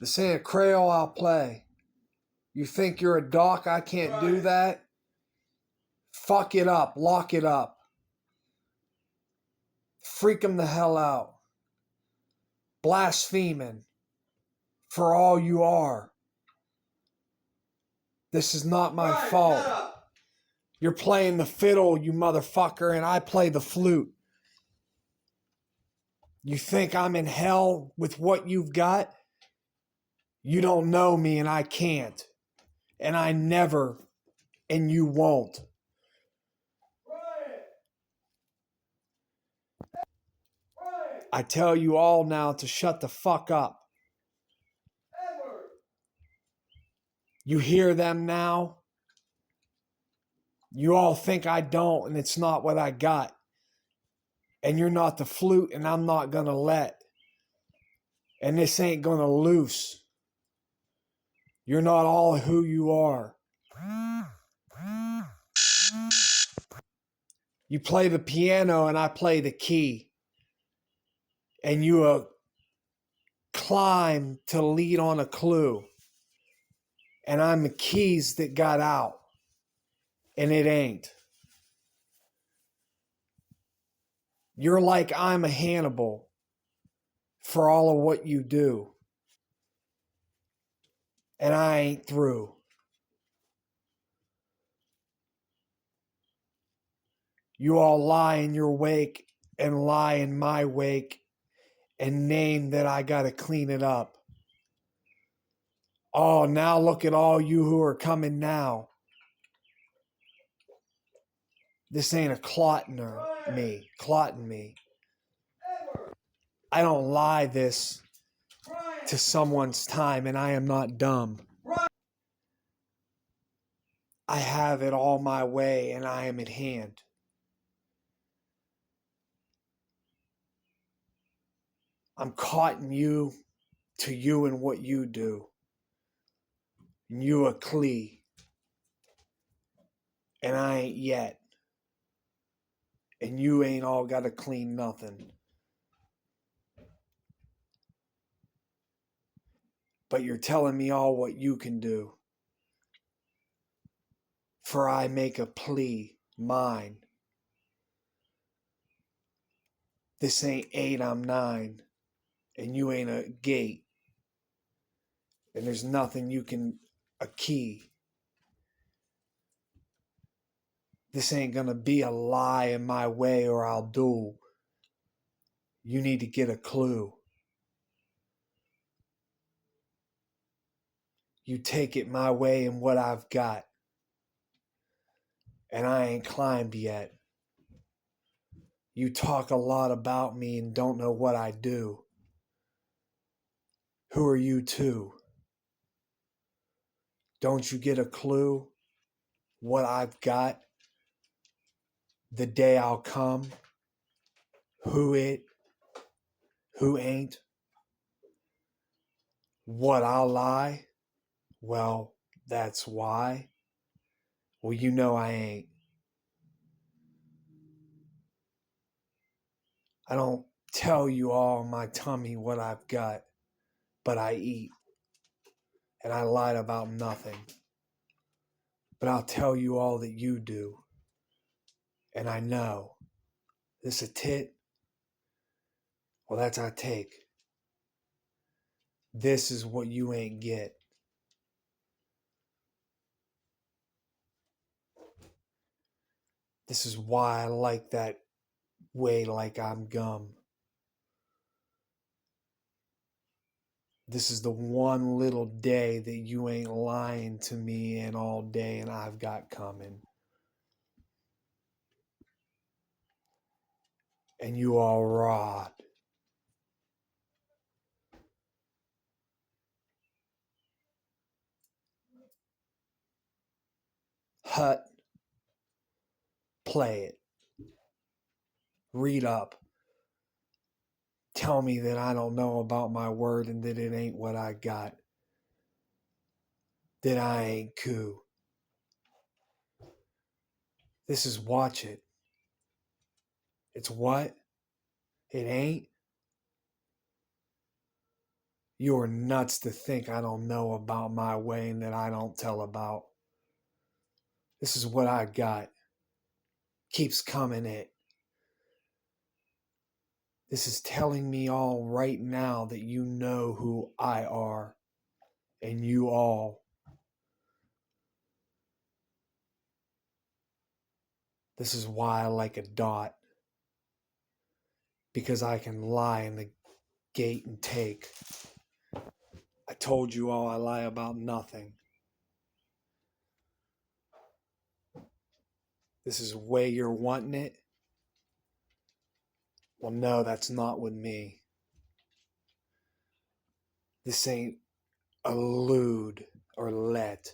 This ain't a Creole I'll play. You think you're a doc, I can't do that? Fuck it up, lock it up. Freak 'em the hell out. Blaspheming for all you are. This is not my fault. You're playing the fiddle, you motherfucker, and I play the flute. You think I'm in hell with what you've got? You don't know me and I can't. And I never, and you won't. I tell you all now to shut the fuck up. You hear them now? You all think I don't, and it's not what I got. And you're not the flute, and I'm not gonna let. And this ain't gonna loose. You're not all who you are. You play the piano and I play the key. And you climb to lead on a clue. And I'm the keys that got out. And it ain't. You're like I'm a Hannibal for all of what you do. And I ain't through. You all lie in your wake and lie in my wake and name that I gotta clean it up. Oh, now look at all you who are coming now. This ain't a clotting me. I don't lie this to someone's time, and I am not dumb. I have it all my way, and I am at hand. I'm caughting you to you and what you do. And you a clee. And I ain't yet. And you ain't all got to clean nothing. But you're telling me all what you can do. For I make a plea, mine. This ain't 8, I'm 9. And you ain't a gate. And there's nothing you can, a key. This ain't gonna be a lie in my way or I'll do. You need to get a clue. You take it my way and what I've got. And I ain't climbed yet. You talk a lot about me and don't know what I do. Who are you too? Don't you get a clue what I've got? The day I'll come? Who ain't? What I'll lie? Well, that's why. Well, you know I ain't. I don't tell you all in my tummy what I've got, but I eat. And I lied about nothing. But I'll tell you all that you do. And I know. This a tit? Well, that's I take. This is what you ain't get. This is why I like that way like I'm gum. This is the one little day that you ain't lying to me in all day and I've got coming. And you all rod. Hut. Play it. Read up. Tell me that I don't know about my word and that it ain't what I got. That I ain't cool. This is watch it. It's what? It ain't? You are nuts to think I don't know about my way and that I don't tell about. This is what I got. Keeps coming it. This is telling me all right now that you know who I are. And you all. This is why I like a dot. Because I can lie in the gate and take. I told you all I lie about nothing. This is the way you're wanting it? Well, no, that's not with me. This ain't allude or let.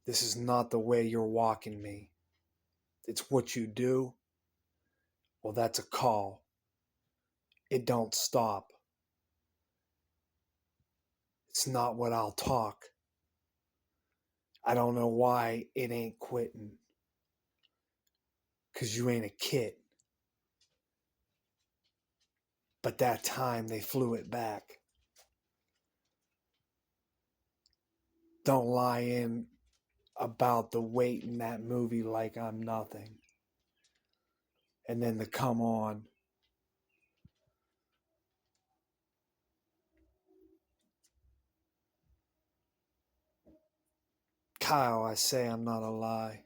This is not the way you're walking me. It's what you do. Well, that's a call. It don't stop. It's not what I'll talk. I don't know why it ain't quitting. 'Cause you ain't a kid. But that time they flew it back. Don't lie in about the weight in that movie like I'm nothing. And then to come on. Kyle, I say I'm not a lie.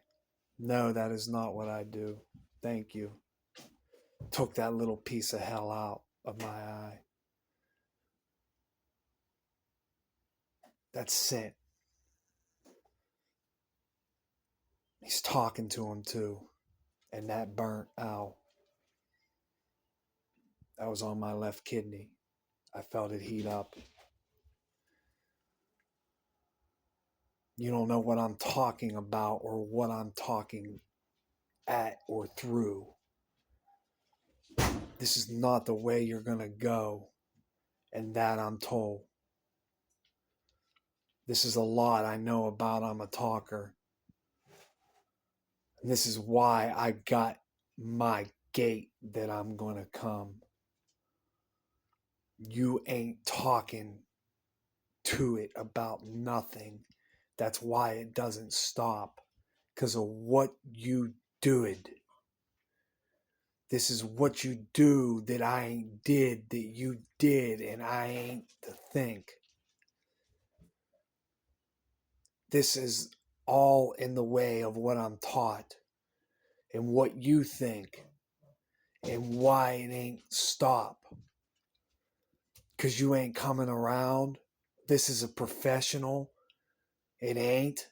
No, that is not what I do. Thank you. Took that little piece of hell out of my eye. That's sin. He's talking to him too. And that burnt out. That was on my left kidney. I felt it heat up. You don't know what I'm talking about or what I'm talking at or through. This is not the way you're going to go. And that I'm told. This is a lot I know about. I'm a talker. And this is why I got my gate that I'm going to come. You ain't talking to it about nothing. That's why it doesn't stop. Because of what you did. This is what you do that I ain't did that you did and I ain't to think. This is all in the way of what I'm taught and what you think and why it ain't stop. Because you ain't coming around. This is a professional. It ain't.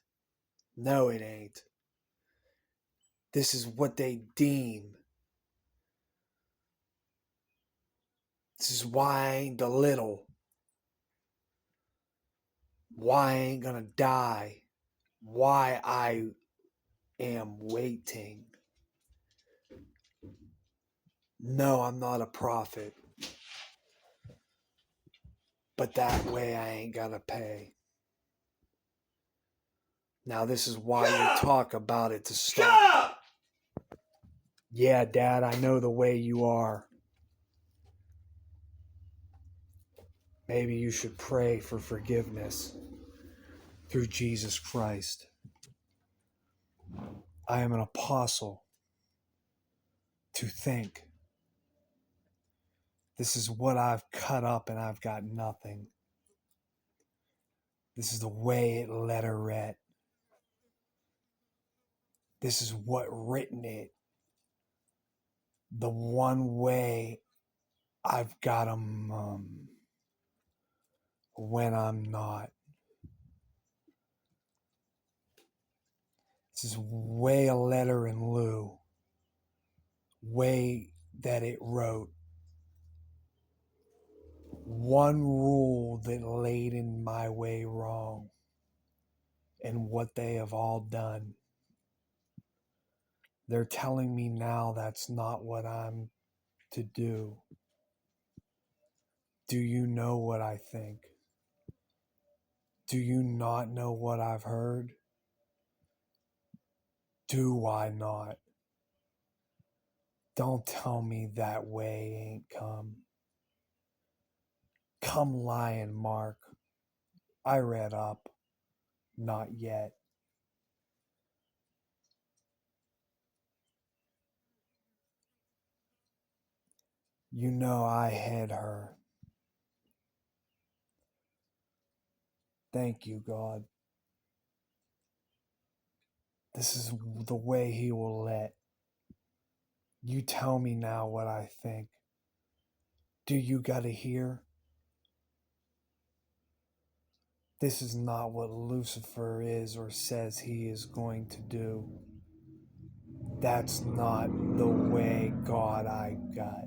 No, it ain't. This is what they deem. This is why I ain't the little. Why I ain't gonna die. Why I am waiting. No, I'm not a prophet. But that way I ain't gotta pay. Now this is why you talk about it to start. Shut up! Yeah, Dad, I know the way you are. Maybe you should pray for forgiveness through Jesus Christ. I am an apostle to think. This is what I've cut up and I've got nothing. This is the way it letterette. This is what written it. The one way I've got 'em when I'm not. This is way a letter in lieu. Way that it wrote. One rule that laid in my way wrong. And what they have all done. They're telling me now that's not what I'm to do. Do you know what I think? Do you not know what I've heard? Do I not? Don't tell me that way ain't come. Come lying, Mark. I read up. Not yet. You know I had her. Thank you, God. This is the way he will let. You tell me now what I think. Do you gotta hear? This is not what Lucifer is or says he is going to do. That's not the way God I got.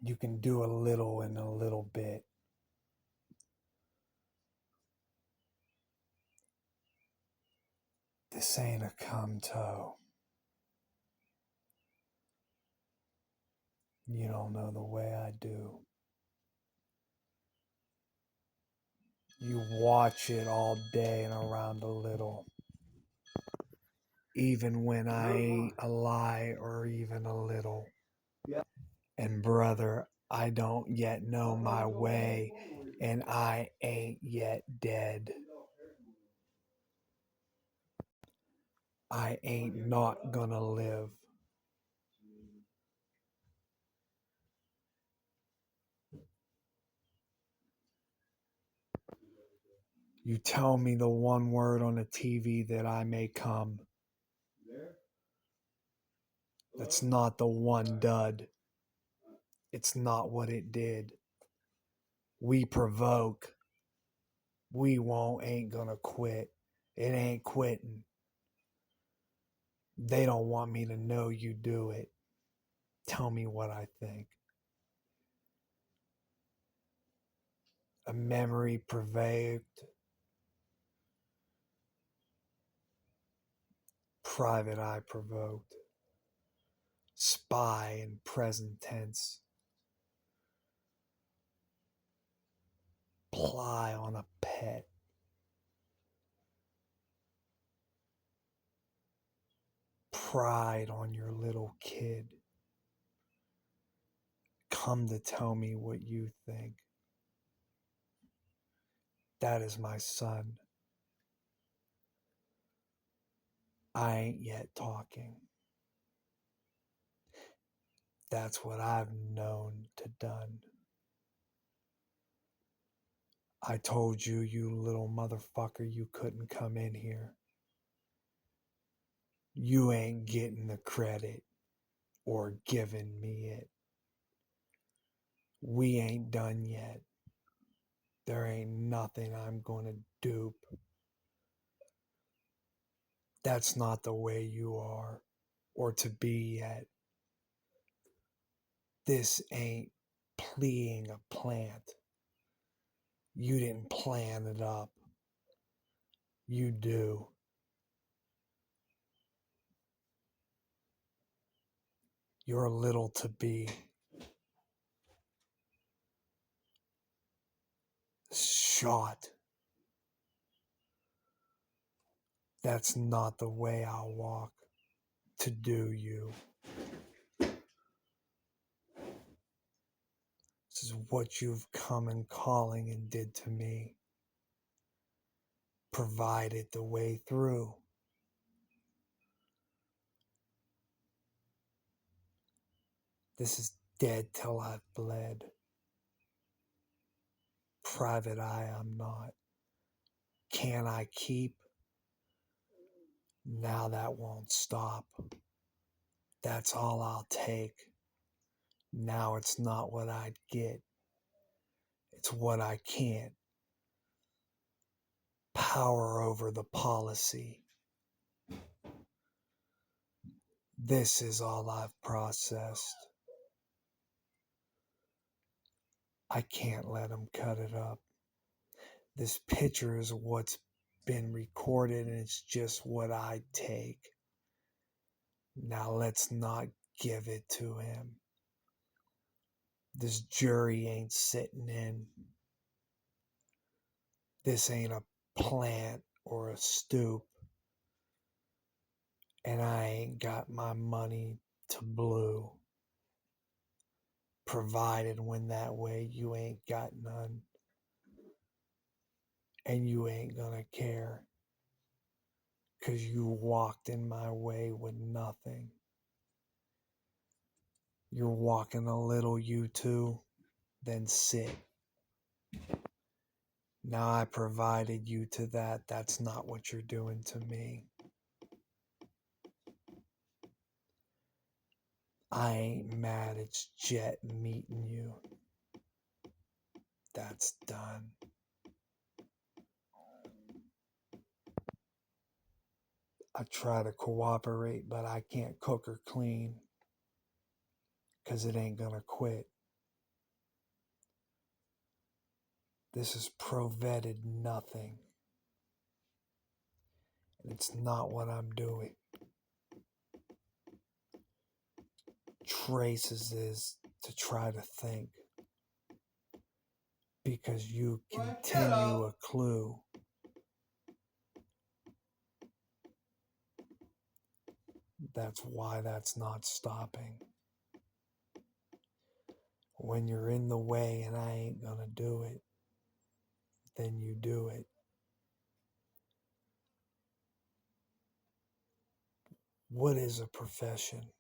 You can do a little in a little bit. This ain't a come-to. You don't know the way I do. You watch it all day and around a little. Even when I ain't a lie or even a little. And brother, I don't yet know my way, and I ain't yet dead. I ain't not gonna live. You tell me the one word on the TV that I may come. That's not the one dud. It's not what it did. We provoke. We ain't gonna quit. It ain't quitting. They don't want me to know you do it. Tell me what I think. A memory provoked. Private eye provoked. Spy in present tense. Ply on a pet. Pride on your little kid. Come to tell me what you think. That is my son. I ain't yet talking. That's what I've known to done. I told you, you little motherfucker, you couldn't come in here. You ain't getting the credit or giving me it. We ain't done yet. There ain't nothing I'm gonna dupe. That's not the way you are or to be yet. This ain't pleading a plant. You didn't plan it up. You do. You're little to be. Shot. That's not the way I'll walk to do you. This is what you've come and calling and did to me. Provided the way through. This is dead till I've bled. Private eye I'm not. Can I keep? Now that won't stop. That's all I'll take. Now it's not what I'd get. It's what I can't. Power over the policy. This is all I've processed. I can't let them cut it up. This picture is what's been recorded and it's just what I take. Now let's not give it to him. This jury ain't sitting in. This ain't a plant or a stoop. and I ain't got my money to blue. Provided when that way you ain't got none, and you ain't gonna care, 'cause you walked in my way with nothing. You're walking a little, you too, then sit. Now I provided you to that. That's not what you're doing to me. I ain't mad. It's Jet meeting you. That's done. I try to cooperate, but I can't cook or clean, 'cause it ain't gonna quit. This is pro-vetted nothing. And it's not what I'm doing. Traces is to try to think, because you continue a clue. That's why that's not stopping. When you're in the way and I ain't gonna do it, then you do it. What is a profession?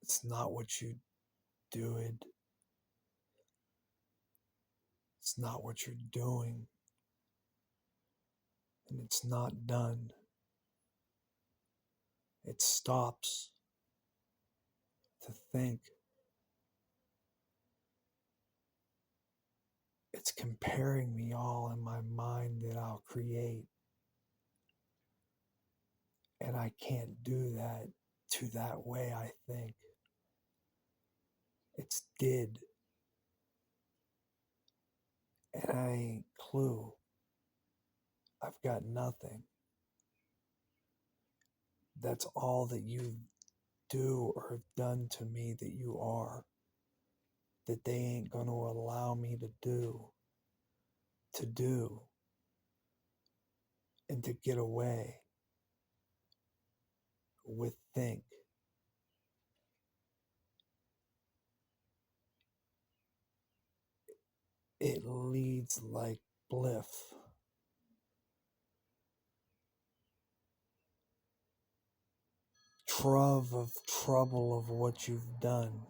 It's not what you do it. It's not what you're doing. And it's not done. It stops to think. It's comparing me all in my mind that I'll create. And I can't do that to that way I think. It's did. And I ain't clue. I've got nothing. That's all that you do or have done to me that you are. That they ain't gonna allow me to do. And to get away with think. It leads like bliff. Trove of trouble of what you've done.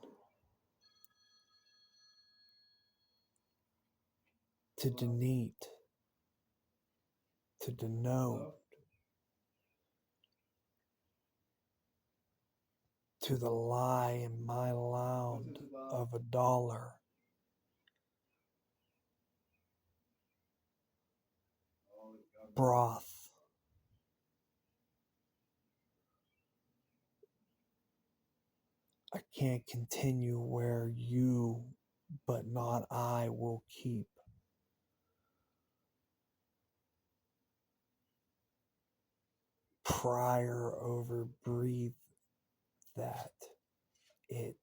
To denete. To denote. To the lie in my lound of $1. Broth. I can't continue where you, but not I, will keep. Prior over breathe that it.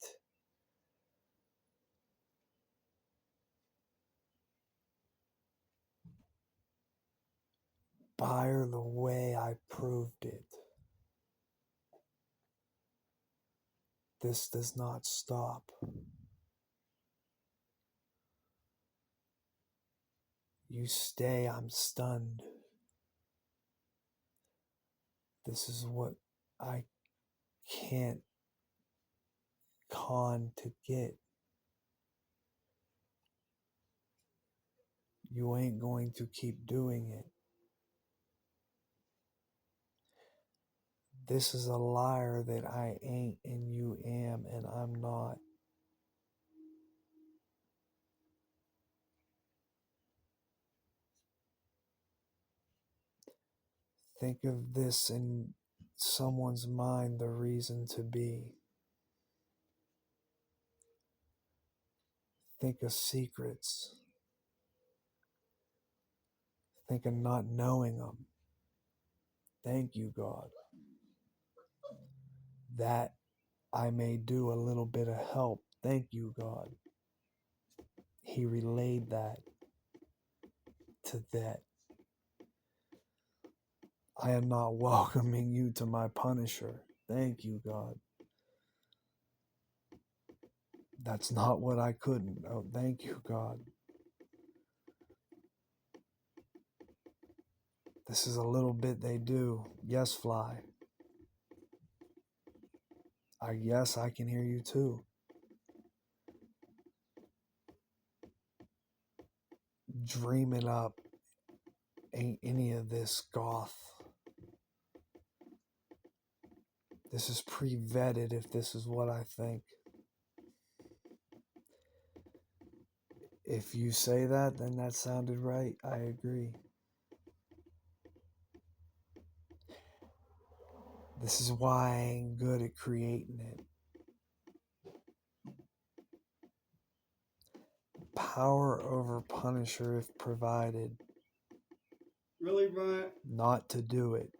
By the way I proved it. This does not stop. You stay, I'm stunned. This is what I can't con to get. You ain't going to keep doing it. This is a liar that I ain't and you am and I'm not. Think of this in someone's mind, the reason to be. Think of secrets. Think of not knowing them. Thank you, God. That I may do a little bit of help. Thank you, God. He relayed that to that. I am not welcoming you to my Punisher. Thank you, God. That's not what I couldn't. Oh, thank you, God. This is a little bit they do. Yes, Fly. Yes, I can hear you too. Dreaming up ain't any of this goth. This is pre-vetted if this is what I think. If you say that, then that sounded right. I agree. This is why I ain't good at creating it. Power over Punisher if provided. Really, Brian? Not to do it.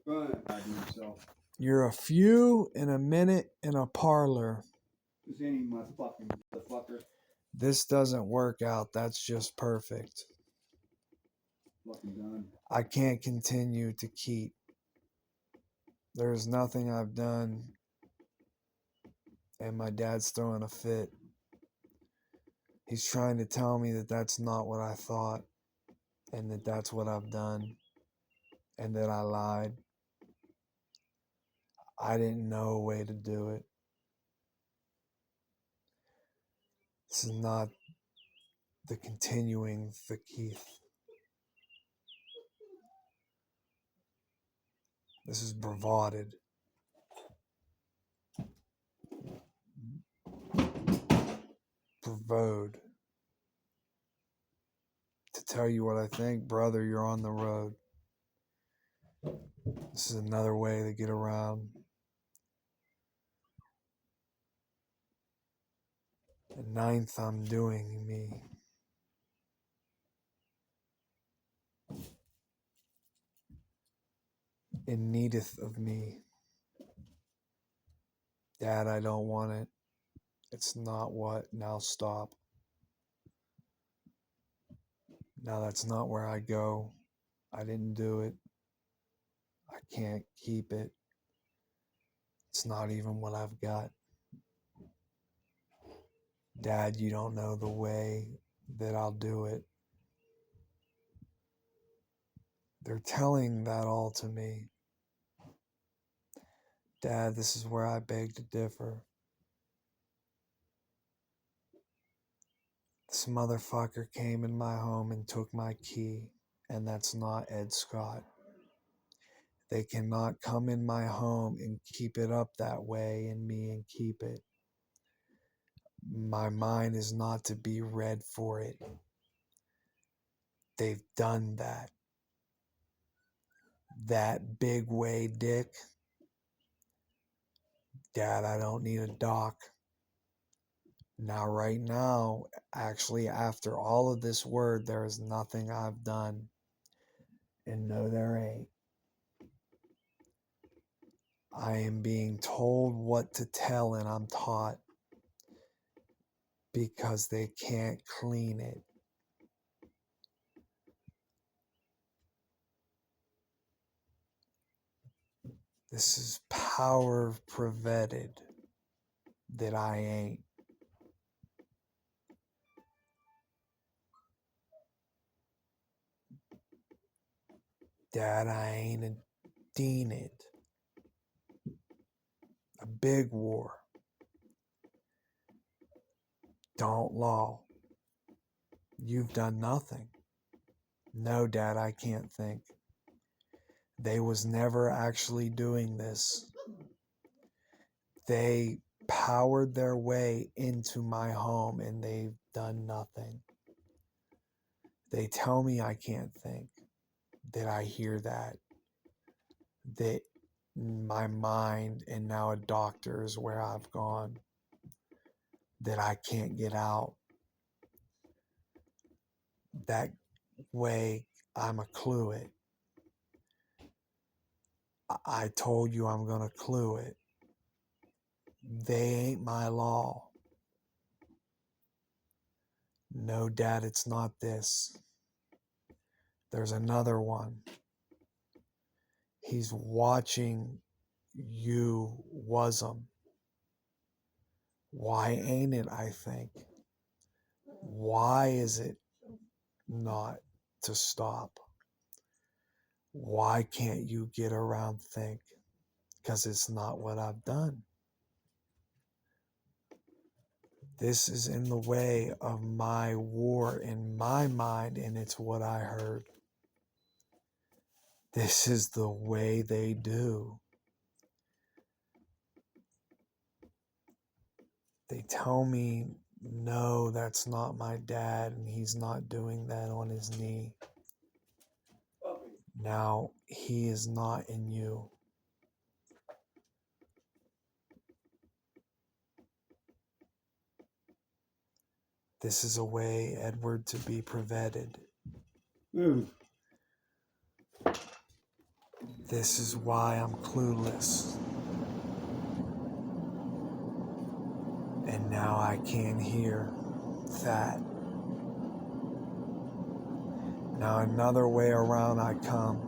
Brian, I do yourself. You're a few in a minute in a parlor. This ain't my fucking motherfucker. This doesn't work out. That's just perfect. Fucking done. I can't continue to keep. There's nothing I've done, and my dad's throwing a fit. He's trying to tell me that that's not what I thought, and that that's what I've done, and that I lied. I didn't know a way to do it. This is not the continuing the Keith. This is bravaded. Bravode. To tell you what I think, brother, you're on the road. This is another way to get around. At ninth, I'm doing me. It needeth of me. Dad, I don't want it. It's not what. Now stop. Now that's not where I go. I didn't do it. I can't keep it. It's not even what I've got. Dad, you don't know the way that I'll do it. They're telling that all to me. Dad, this is where I beg to differ. This motherfucker came in my home and took my key, and that's not Ed Scott. They cannot come in my home and keep it up that way in me and keep it. My mind is not to be read for it. They've done that. That big way dick. Dad, I don't need a doc. Now, right now, actually, after all of this word, there is nothing I've done. And no, there ain't. I am being told what to tell, and I'm taught because they can't clean it. This is power prevented that I ain't. Dad, I ain't a dean it. A big war. Don't law. You've done nothing. No, Dad, I can't think. They was never actually doing this. They powered their way into my home and they've done nothing. They tell me I can't think. That I hear that. That my mind and now a doctor is where I've gone. That I can't get out. That way I'm a clue it. I told you I'm gonna clue it. They ain't my law. No, Dad, it's not this. There's another one. He's watching you wasm. Why ain't it, I think? Why is it not to stop? Why can't you get around think? Because it's not what I've done. This is in the way of my war in my mind, and it's what I heard. This is the way they do. They tell me, no, that's not my dad, and he's not doing that on his knee. Now, he is not in you. This is a way, Edward, to be prevented. This is why I'm clueless. And now I can hear that. Now another way around I come.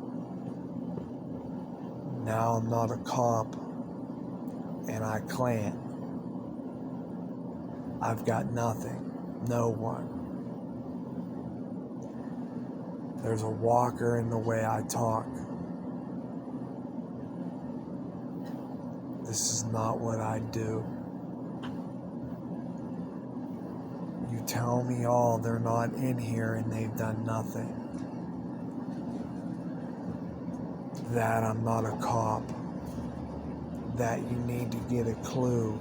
Now I'm not a cop, and I clan. I've got nothing. No one. There's a walker in the way I talk. This is not what I do. You tell me all they're not in here and they've done nothing. That I'm not a cop. That you need to get a clue.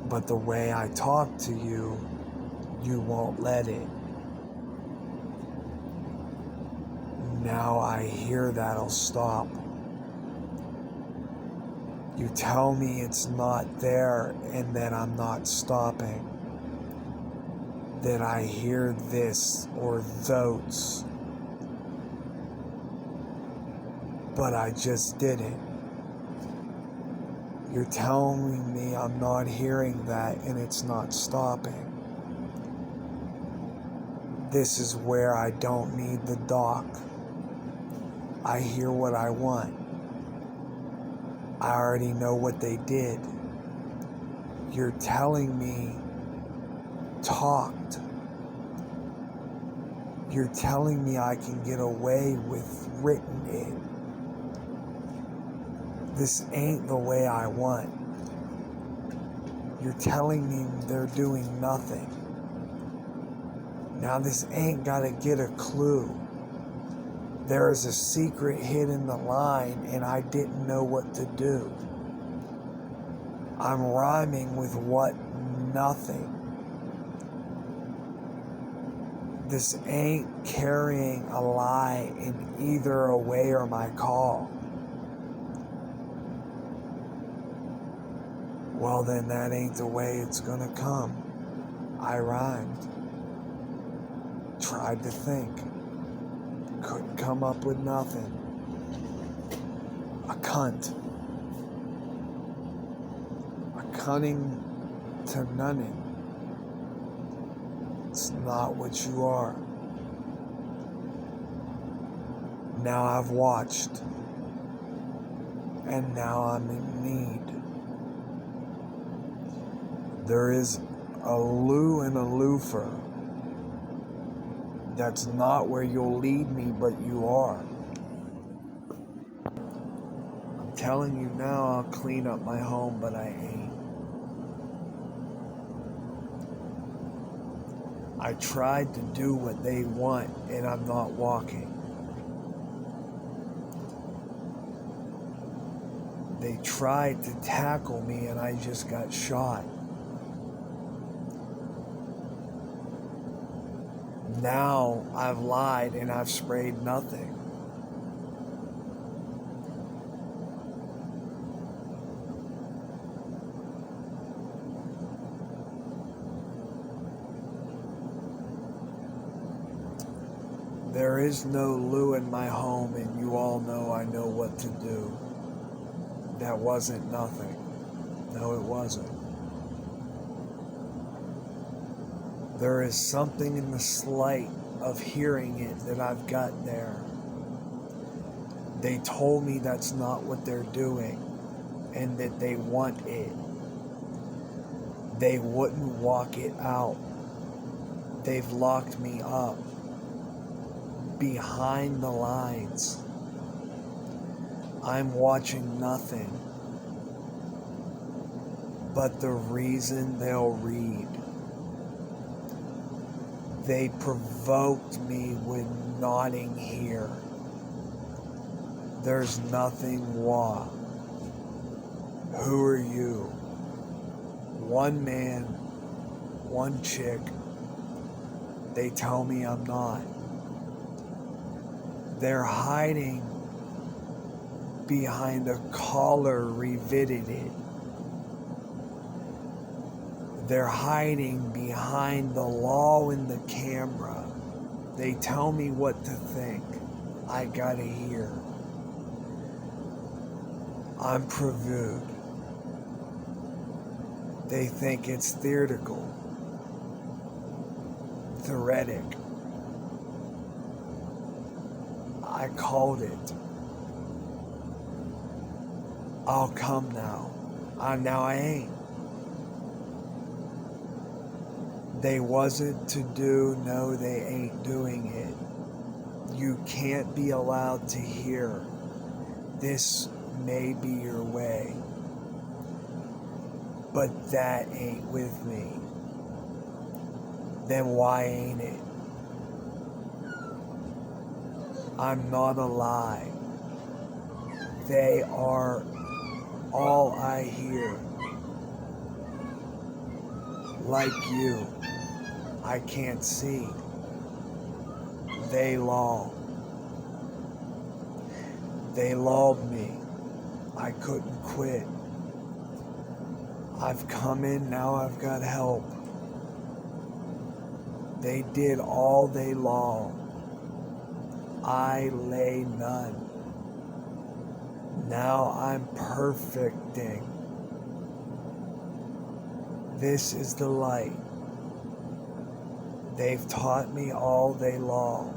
But the way I talk to you, you won't let it. Now I hear that'll stop. You tell me it's not there and that I'm not stopping. That I hear this or those. But I just didn't. You're telling me I'm not hearing that and it's not stopping. This is where I don't need the doc. I hear what I want. I already know what they did. You're telling me talked. You're telling me I can get away with written it. This ain't the way I want. You're telling me they're doing nothing. Now this ain't gotta get a clue. There is a secret hid in the line and I didn't know what to do. I'm rhyming with what? Nothing. This ain't carrying a lie in either a way or my call. Well, then that ain't the way it's gonna come. I rhymed. Tried to think. Couldn't come up with nothing. A cunt. A cunning to nunning. It's not what you are. Now I've watched. And now I'm in need. There is a Lou and a Lufer. That's not where you'll lead me, but you are. I'm telling you now, I'll clean up my home, but I ain't. I tried to do what they want, and I'm not walking. They tried to tackle me, and I just got shot. Now I've lied and I've sprayed nothing. There is no Lou in my home, and you all know I know what to do. That wasn't nothing. No, it wasn't. There is something in the slight of hearing it that I've got there. They told me that's not what they're doing and that they want it. They wouldn't walk it out. They've locked me up behind the lines. I'm watching nothing but the reason they'll read. They provoked me with nodding here. There's nothing wah. Who are you? One man, one chick. They tell me I'm not. They're hiding behind a collar riveted. They're hiding behind the law and the camera. They tell me what to think. I gotta hear. I'm provoked. They think it's theatrical, theoretic. I called it. I'll come now. Now I ain't. They wasn't to do, no, they ain't doing it. You can't be allowed to hear. This may be your way, but that ain't with me. Then why ain't it? I'm not a lie. They are all I hear. Like you, I can't see. They lull. They lulled me. I couldn't quit. I've come in, now I've got help. They did all they lull. I lay none. Now I'm perfecting. This is the light. They've taught me all day long.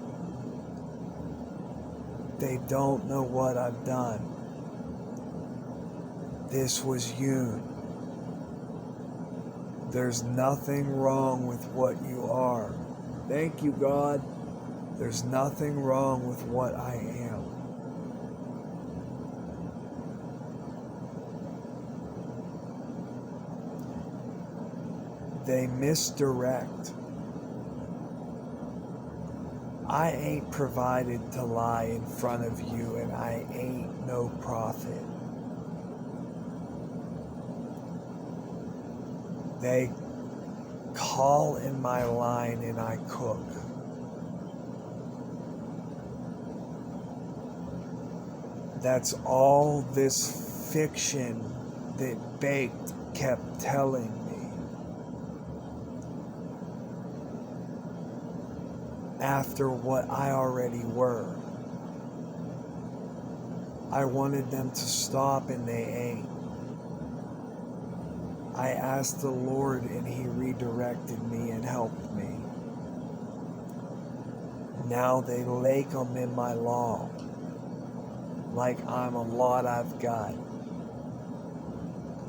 They don't know what I've done. This was hewn. There's nothing wrong with what you are. Thank you, God. There's nothing wrong with what I am. They misdirect. I ain't provided to lie in front of you, and I ain't no prophet. They call in my line and I cook. That's all this fiction that Baked kept telling me. After what I already were. I wanted them to stop and they ain't. I asked the Lord and He redirected me and helped me. Now they lake 'em in my law, like I'm a lot I've got,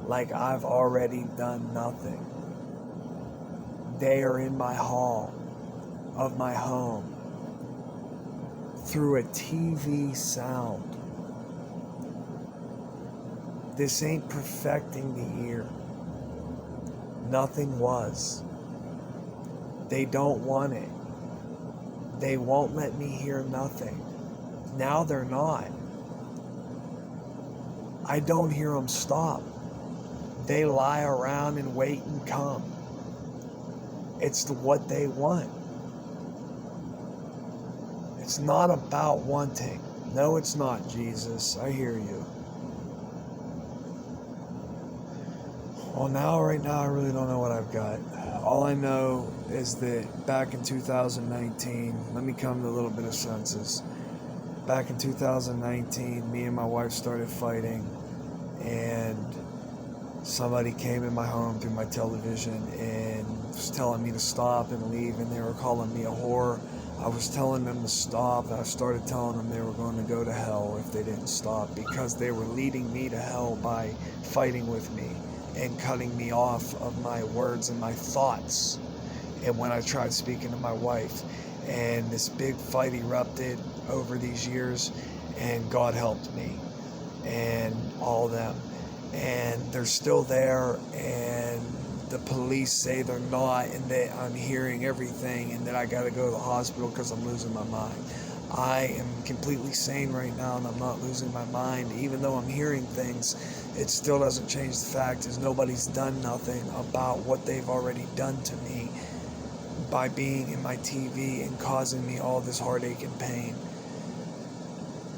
like I've already done nothing. They are in my hall of my home, through a TV sound. This ain't perfecting the ear. Nothing was. They don't want it. They won't let me hear nothing. Now they're not. I don't hear them stop. They lie around and wait and come. It's what they want. It's not about wanting. No, it's not, Jesus. I hear you. Well, right now, I really don't know what I've got. All I know is that back in 2019, let me come to a little bit of senses. Back in 2019, me and my wife started fighting, and somebody came in my home through my television and was telling me to stop and leave, and they were calling me a whore. I was telling them to stop. I started telling them they were going to go to hell if they didn't stop, because they were leading me to hell by fighting with me and cutting me off of my words and my thoughts. And when I tried speaking to my wife, and this big fight erupted over these years, and God helped me and all of them. And they're still there, and the police say they're not, and that I'm hearing everything, and that I got to go to the hospital because I'm losing my mind. I am completely sane right now, and I'm not losing my mind. Even though I'm hearing things, it still doesn't change the fact is nobody's done nothing about what they've already done to me by being in my TV and causing me all this heartache and pain.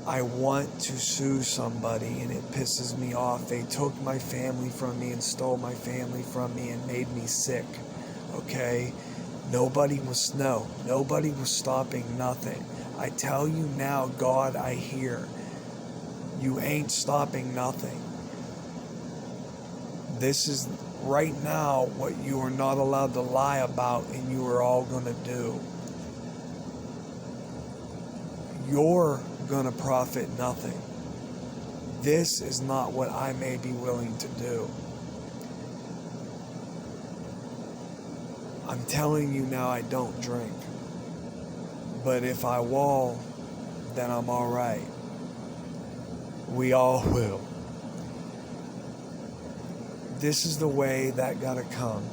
I want to sue somebody, and it pisses me off. They took my family from me and stole my family from me and made me sick. Okay? Nobody was stopping nothing. I tell you now, God, I hear. You ain't stopping nothing. This is right now what you are not allowed to lie about, and you are all going to do. You're going to profit nothing. This is not what I may be willing to do. I'm telling you now, I don't drink. But if I will, then I'm all right. We all will. This is the way that gotta come.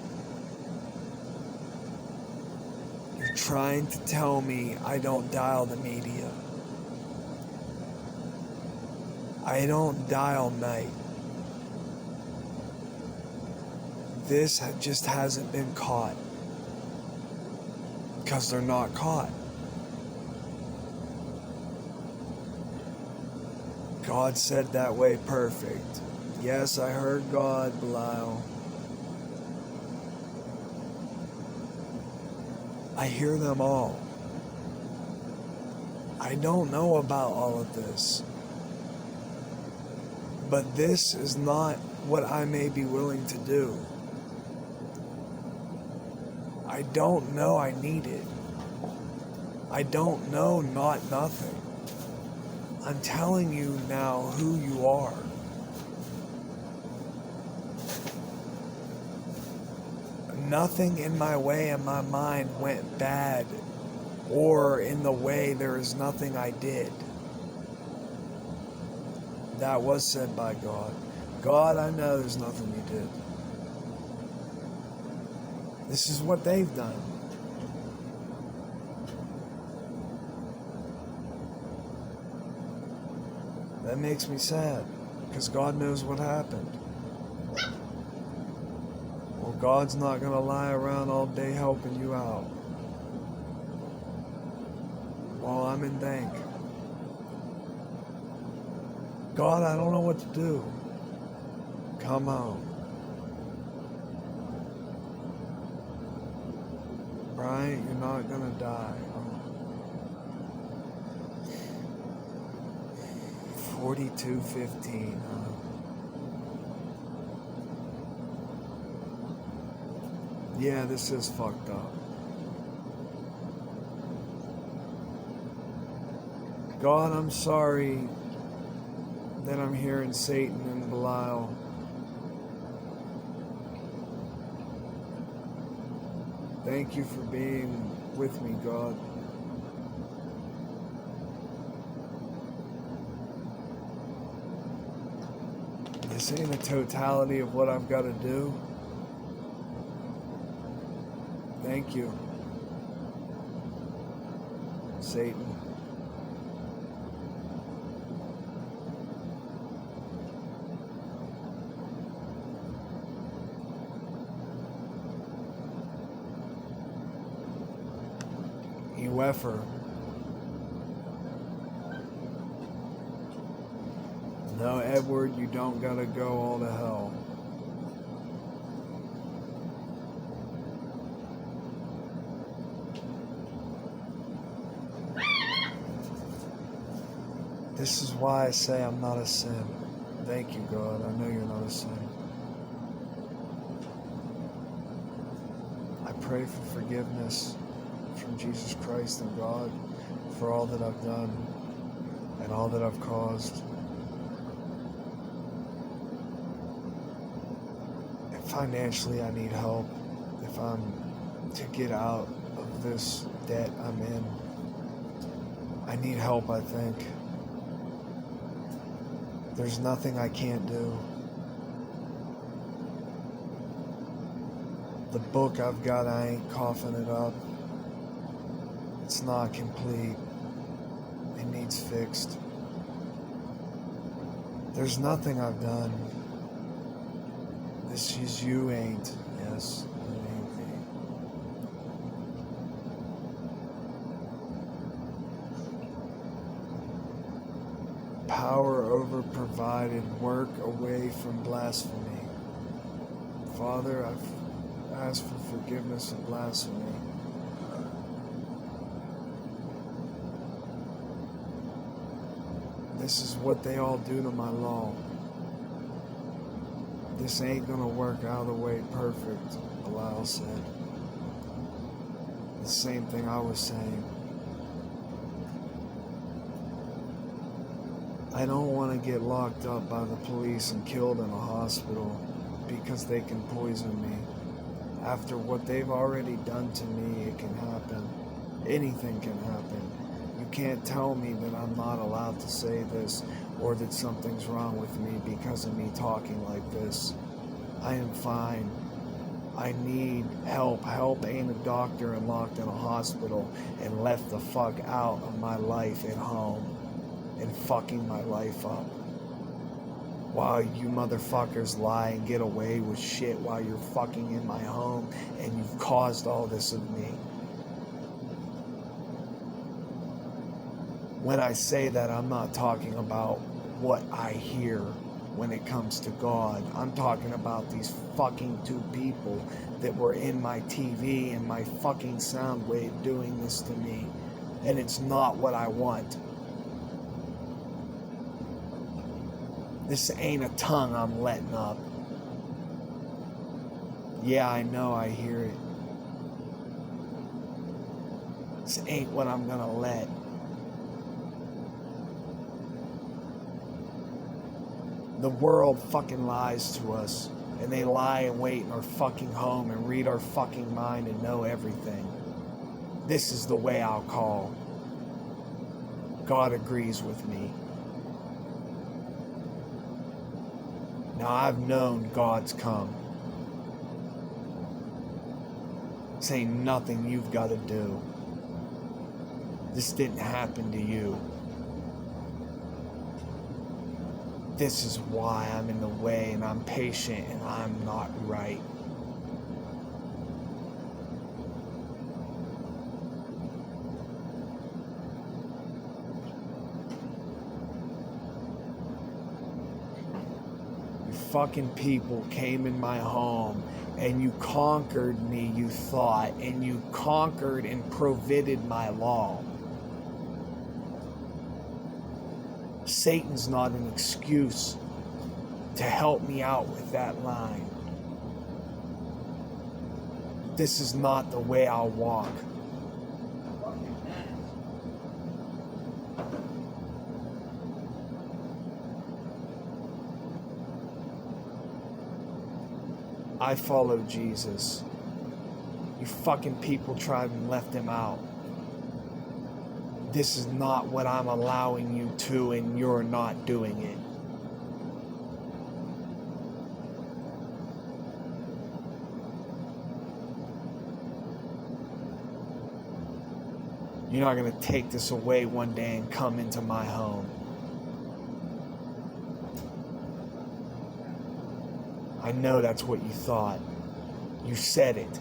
You're trying to tell me I don't dial the media. I don't dial night. This just hasn't been caught. Because they're not caught. God said that way perfect. Yes, I heard God, Belial. I hear them all. I don't know about all of this. But this is not what I may be willing to do. I don't know I need it. I don't know not nothing. I'm telling you now who you are. Nothing in my way and my mind went bad, or in the way there is nothing I did. That was said by God. God, I know there's nothing you did. This is what they've done. That makes me sad, because God knows what happened. Well, God's not going to lie around all day helping you out. While I'm in dank. God, I don't know what to do. Come home. Bryant, you're not going to die. 42:15, huh? Yeah, this is fucked up. God, I'm sorry that I'm hearing Satan and Belial. Thank you for being with me, God. This ain't a totality of what I've got to do. Thank you, Satan. You effer. No, Edward, you don't gotta go all to hell. This is why I say I'm not a sin. Thank you, God. I know you're not a sin. I pray for forgiveness from Jesus Christ and God for all that I've done and all that I've caused. And financially, I need help if I'm to get out of this debt I'm in. I need help, I think. There's nothing I can't do. The book I've got, I ain't coughing it up. It's not complete. It needs fixed. There's nothing I've done. This is you ain't. Yes, you ain't me. Power over provided, work away from blasphemy. Father, I've asked for forgiveness of blasphemy. This is what they all do to my law. This ain't gonna work out of the way perfect, Belial said. The same thing I was saying. I don't want to get locked up by the police and killed in a hospital because they can poison me. After what they've already done to me, it can happen. Anything can happen. You can't tell me that I'm not allowed to say this or that something's wrong with me because of me talking like this. I am fine. I need help. Help ain't a doctor and locked in a hospital and left the fuck out of my life at home and fucking my life up. While you motherfuckers lie and get away with shit while you're fucking in my home and you've caused all this of me. When I say that, I'm not talking about what I hear when it comes to God. I'm talking about these fucking two people that were in my TV and my fucking sound wave doing this to me. And it's not what I want. This ain't a tongue I'm letting up. Yeah, I know, I hear it. This ain't what I'm gonna let. The world fucking lies to us, and they lie and wait in our fucking home and read our fucking mind and know everything. This is the way I'll call. God agrees with me. Now I've known God's come. This ain't nothing you've got to do. This didn't happen to you. This is why I'm in the way and I'm patient and I'm not right. You fucking people came in my home and you conquered me, you thought, and you conquered and provided my law. Satan's not an excuse to help me out with that line. This is not the way I'll walk. I follow Jesus. You fucking people tried and left him out. This is not what I'm allowing you to, and you're not doing it. You're not going to take this away one day and come into my home. I know that's what you thought. You said it.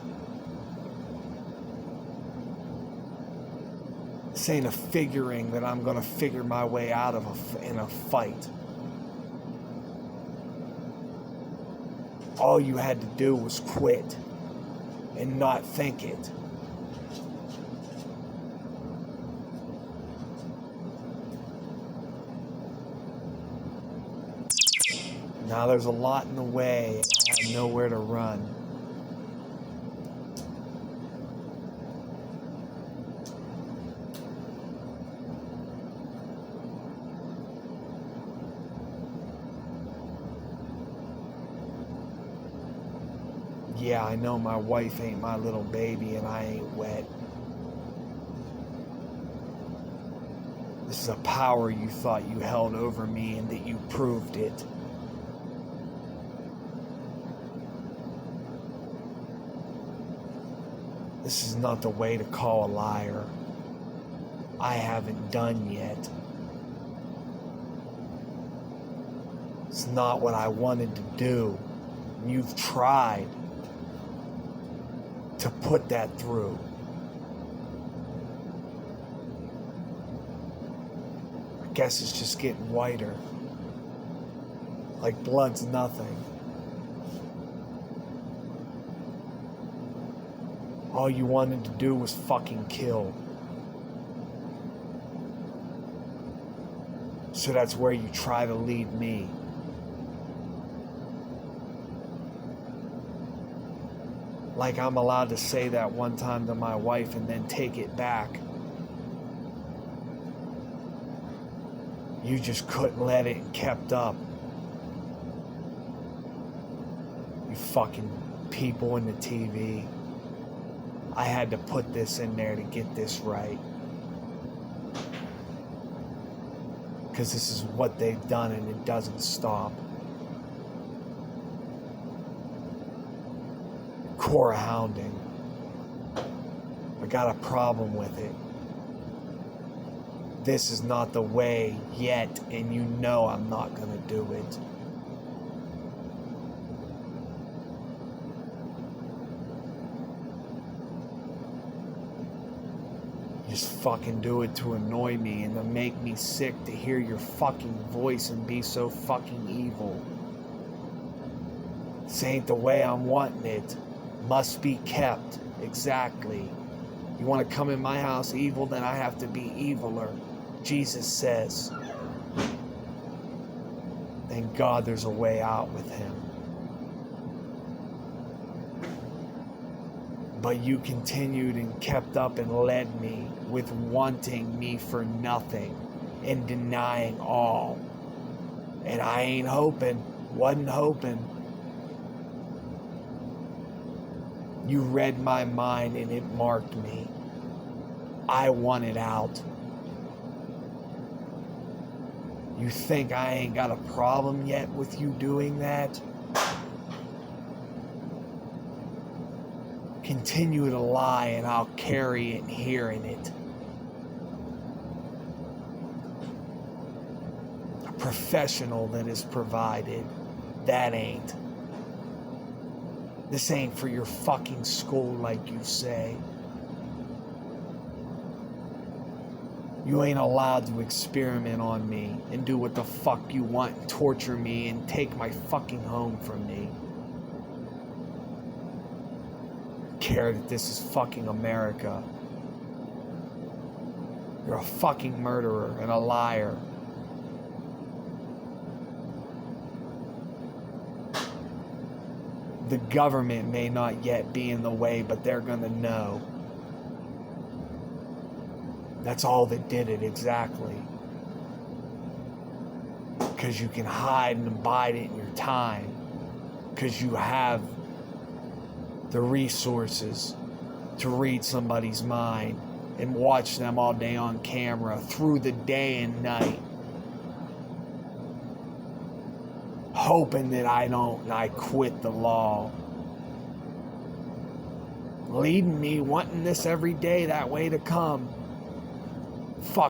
This ain't a figuring that I'm going to figure my way out of in a fight. All you had to do was quit and not think it. Now there's a lot in the way and I have nowhere to run. Yeah, I know my wife ain't my little baby and I ain't wet. This is a power you thought you held over me and that you proved it. This is not the way to call a liar. I haven't done yet. It's not what I wanted to do. You've tried to put that through. I guess it's just getting whiter. Like blood's nothing. All you wanted to do was fucking kill. So that's where you try to lead me. Like I'm allowed to say that one time to my wife and then take it back. You just couldn't let it and kept up. You fucking people in the TV. I had to put this in there to get this right. Because this is what they've done and it doesn't stop. Core hounding. I got a problem with it. This is not the way yet, and you know I'm not gonna do it. You just fucking do it to annoy me and to make me sick to hear your fucking voice and be so fucking evil. This ain't the way I'm wanting it. Must be kept. Exactly. You want to come in my house evil, then I have to be eviler. Jesus says. Thank God there's a way out with him. But you continued and kept up and led me with wanting me for nothing and denying all. And I ain't hoping, wasn't hoping. You read my mind and it marked me. I wanted out. You think I ain't got a problem yet with you doing that? Continue to lie and I'll carry it hearing it. A professional that is provided. That ain't. This ain't for your fucking school like you say. You ain't allowed to experiment on me and do what the fuck you want and torture me and take my fucking home from me. Care that this is fucking America. You're a fucking murderer and a liar. The government may not yet be in the way, but they're gonna know. That's all that did it exactly. Because you can hide and bide it in your time. Because you have the resources to read somebody's mind and watch them all day on camera through the day and night. Hoping that I quit the law. Leading me, wanting this every day, that way to come. Fuck.